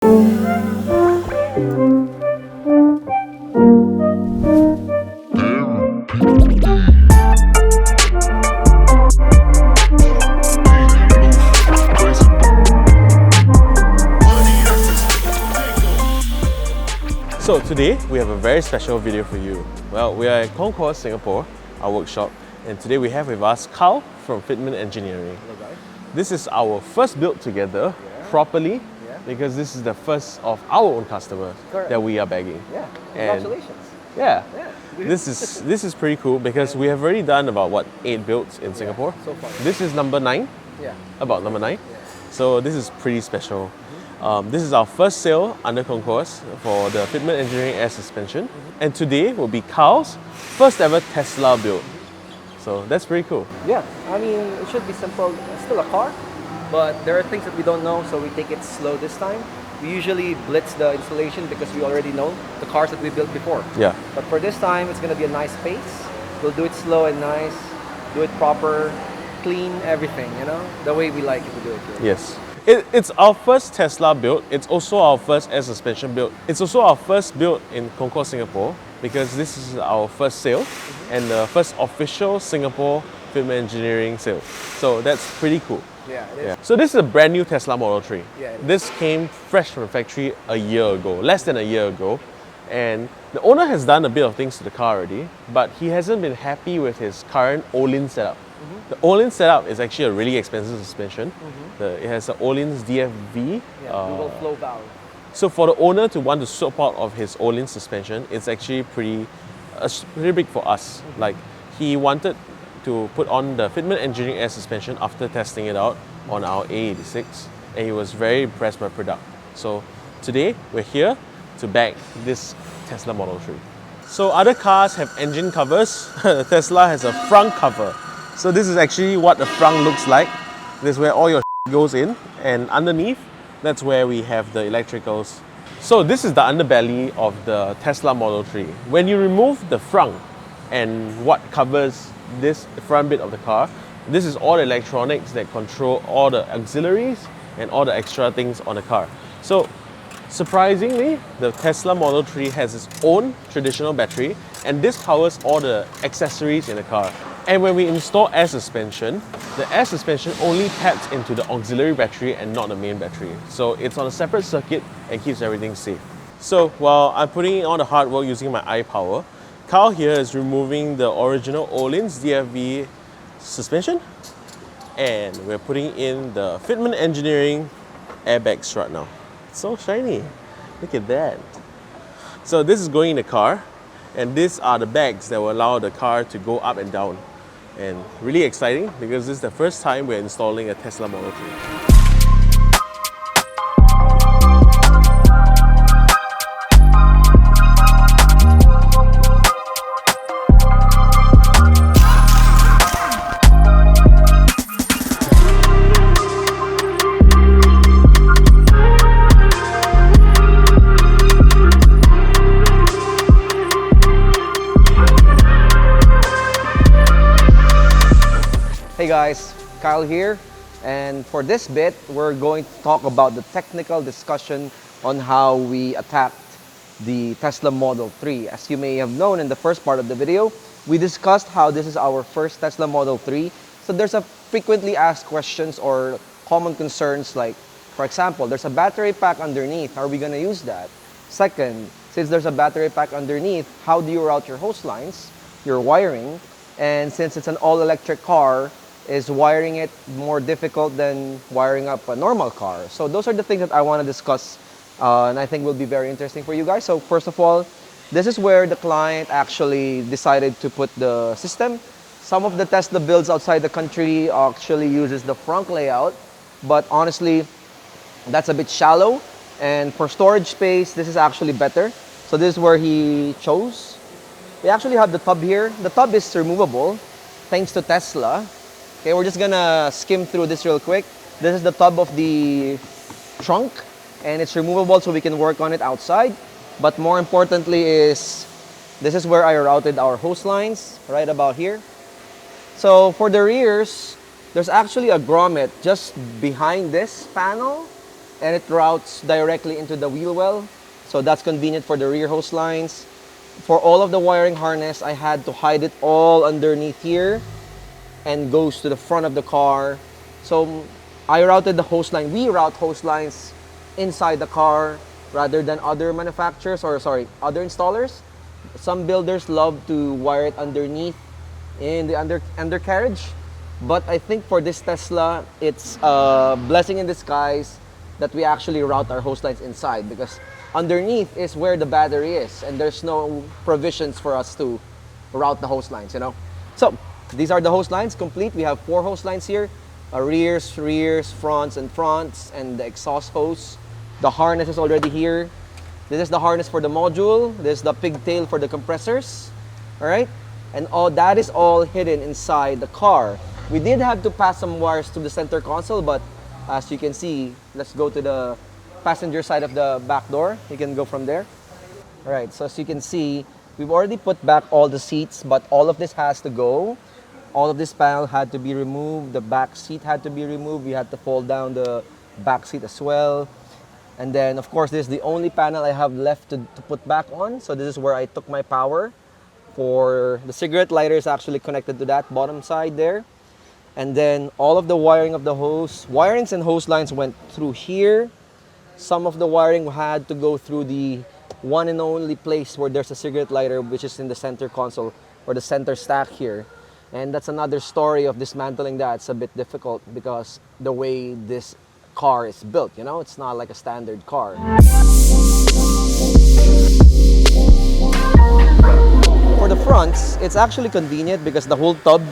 So today we have a very special video for you. Well, we are at Concours Singapore, our workshop, and today we have with us Carl from Fitment Engineering. Hello guys. This is our first build together properly because this is the first of our own customers that we are bagging. Yeah, And congratulations. yeah. This is pretty cool because we have already done about 8 builds in Singapore. So far. This is number 9. Yeah. About number 9. So this is pretty special. This is our first sale under Concours for the Fitment Engineering Air Suspension. And today will be Carl's first ever Tesla build. So that's pretty cool. Yeah, I mean, it should be simple. It's still a car, but there are things that we don't know, so we take it slow this time. We usually blitz the installation because we already know the cars that we built before. Yeah. But for this time, it's going to be a nice pace. We'll do it slow and nice, do it proper, clean, everything, you know, the way we like it to do it. Here. Yes. It's our first Tesla build. It's also our first air suspension build. It's also our first build in Concours Singapore because this is our first sale and the first official Singapore Fitment Engineering sale. So that's pretty cool. Yeah, it is. So this is a brand new Tesla Model 3. Yeah, it is. This came fresh from the factory a year ago, less than a year ago. And the owner has done a bit of things to the car already, but he hasn't been happy with his current Olin setup. The Olin setup is actually a really expensive suspension. It has an Olin's DFV. Dual flow valve. So for the owner to want to swap out of his Olin suspension, it's actually pretty big for us. Like he wanted to put on the Fitment Engineering Air Suspension after testing it out on our A86, and he was very impressed by the product. So today we're here to bag this Tesla Model 3. So other cars have engine covers. Tesla has a front cover. So this is actually what the front looks like. This is where all your goes in, and underneath, that's where we have the electricals. So this is the underbelly of the Tesla Model 3. When you remove the front and what covers this front bit of the car, this is all the electronics that control all the auxiliaries and all the extra things on the car. So surprisingly, the Tesla Model 3 has its own traditional battery, and this powers all the accessories in the car. And when we install air suspension, the air suspension only taps into the auxiliary battery and not the main battery. So it's on a separate circuit and keeps everything safe. So while I'm putting in all the hard work using my eye power, Carl here is removing the original Olin's DFV suspension, and we're putting in the Fitment Engineering airbag strut now. It's so shiny. Look at that. So this is going in the car, and these are the bags that will allow the car to go up and down. And really exciting because this is the first time we're installing a Tesla Model 3. Hey guys, Kyle here, and for this bit, we're going to talk about the technical discussion on how we attacked the Tesla Model 3. As you may have known in the first part of the video, we discussed how this is our first Tesla Model 3. So there's a frequently asked questions or common concerns like, for example, there's a battery pack underneath. Are we going to use that? Second, since there's a battery pack underneath, how do you route your hose lines, your wiring? And since it's an all-electric car, is wiring it more difficult than wiring up a normal car? So those are the things that I want to discuss, and I think will be very interesting for you guys. So first of all, this is where the client actually decided to put the system. Some of the Tesla builds outside the country actually uses the front layout, but honestly, that's a bit shallow. And for storage space, this is actually better. So this is where he chose. We actually have the tub here. The tub is removable, thanks to Tesla. Okay, we're just gonna skim through this real quick. This is the tub of the trunk, and it's removable so we can work on it outside. But more importantly is, this is where I routed our hose lines, right about here. So for the rears, there's actually a grommet just behind this panel. and it routes directly into the wheel well. So that's convenient for the rear hose lines. For all of the wiring harness, I had to hide it all underneath here and goes to the front of the car. So I routed the hose line. We route hose lines inside the car rather than other manufacturers, or sorry, other installers. Some builders love to wire it underneath in the undercarriage. But I think for this Tesla, it's a blessing in disguise that we actually route our hose lines inside, because underneath is where the battery is and there's no provisions for us to route the hose lines, you know. So these are the hose lines complete. We have 4 hose lines here, rears, fronts, and the exhaust hose. The harness is already here. This is the harness for the module. This is the pigtail for the compressors. All right, and all that is all hidden inside the car. We did have to pass some wires to the center console, but as you can see, let's go to the passenger side of the back door. You can go from there. All right, so as you can see, we've already put back all the seats, but all of this has to go. All of this panel had to be removed. The back seat had to be removed. We had to fold down the back seat as well. And then, of course, this is the only panel I have left to put back on. So this is where I took my power. For the cigarette lighter is actually connected to that bottom side there. And then all of the wiring of the hose, wirings and hose lines went through here. Some of the wiring had to go through the one and only place where there's a cigarette lighter, which is in the center console or the center stack here. And that's another story of dismantling that. It's a bit difficult because the way this car is built, you know, it's not like a standard car. For the fronts, it's actually convenient because the whole tub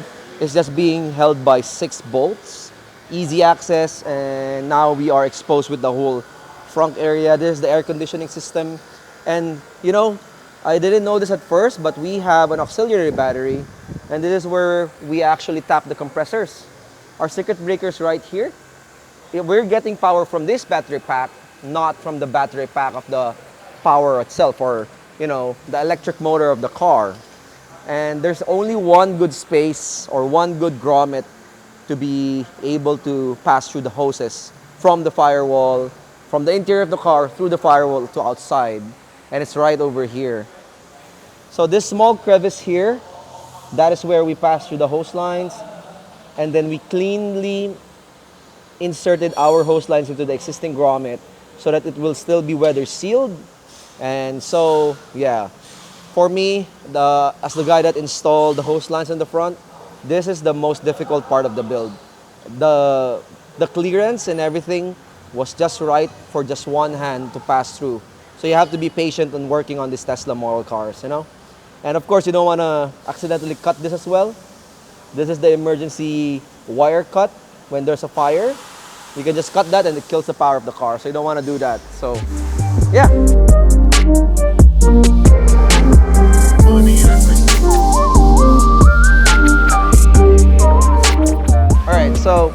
is just being held by 6 bolts, easy access, and now we are exposed with the whole front area. This is the air conditioning system, and you know, I didn't know this at first, but we have an auxiliary battery, and this is where we actually tap the compressors. Our circuit breaker's right here. We're getting power from this battery pack, not from the battery pack of the power itself, or you know, the electric motor of the car. And there's only one good space or one good grommet to be able to pass through the hoses from the firewall, from the interior of the car through the firewall to outside. And it's right over here. So this small crevice here, that is where we pass through the hose lines. And then we cleanly inserted our hose lines into the existing grommet so that it will still be weather sealed. And so, yeah. For me, as the guy that installed the hose lines in the front, this is the most difficult part of the build. The clearance and everything was just right for just one hand to pass through. So you have to be patient when working on these Tesla model cars, you know? And of course, you don't want to accidentally cut this as well. This is the emergency wire cut when there's a fire. You can just cut that and it kills the power of the car. So you don't want to do that. So, yeah. Alright, so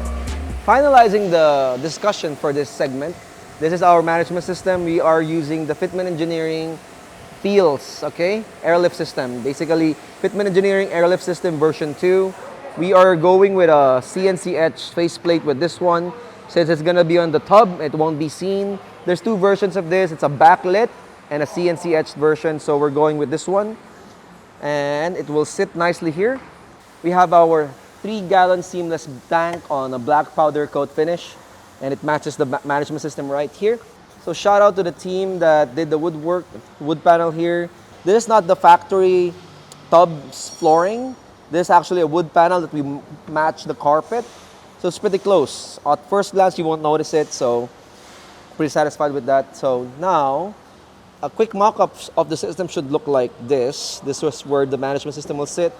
finalizing the discussion for this segment, this is our management system. We are using the Fitment Engineering Feels, okay, airlift system. Basically, Fitment Engineering airlift system version 2. We are going with a CNC etched faceplate with this one. Since it's gonna be on the tub, it won't be seen. There's 2 versions of this. It's a backlit and a CNC etched version, so we're going with this one. And it will sit nicely here. We have our 3-gallon seamless tank on a black powder coat finish, and it matches the management system right here. So shout out to the team that did the wood panel here. This is not the factory tubs flooring. This is actually a wood panel that we match the carpet. So it's pretty close. At first glance, you won't notice it, so pretty satisfied with that. So now, a quick mock-up of the system should look like this. This is where the management system will sit,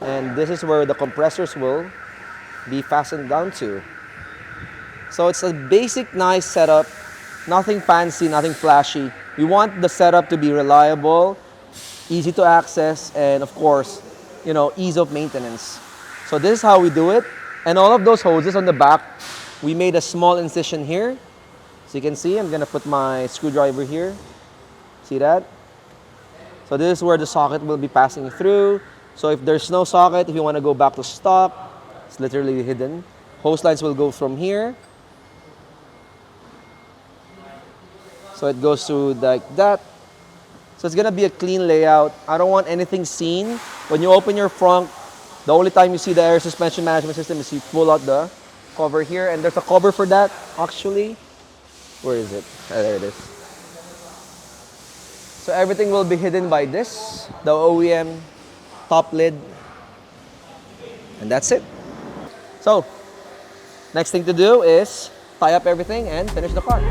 and this is where the compressors will be fastened down to. So it's a basic, nice setup. Nothing fancy, nothing flashy. We want the setup to be reliable, easy to access, and of course, you know, ease of maintenance. So this is how we do it. And all of those hoses on the back, we made a small incision here. So you can see, I'm gonna put my screwdriver here. See that? So this is where the socket will be passing through. So if there's no socket, if you want to go back to stock, it's literally hidden. Hose lines will go from here So it goes through like that. So it's gonna be a clean layout. I don't want anything seen. When you open your front, the only time you see the air suspension management system is you pull out the cover here, and there's a cover for that actually. Where is it? Ah, there it is. So everything will be hidden by this, the OEM top lid, and that's it. So next thing to do is tie up everything and finish the car.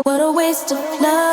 What a waste of love.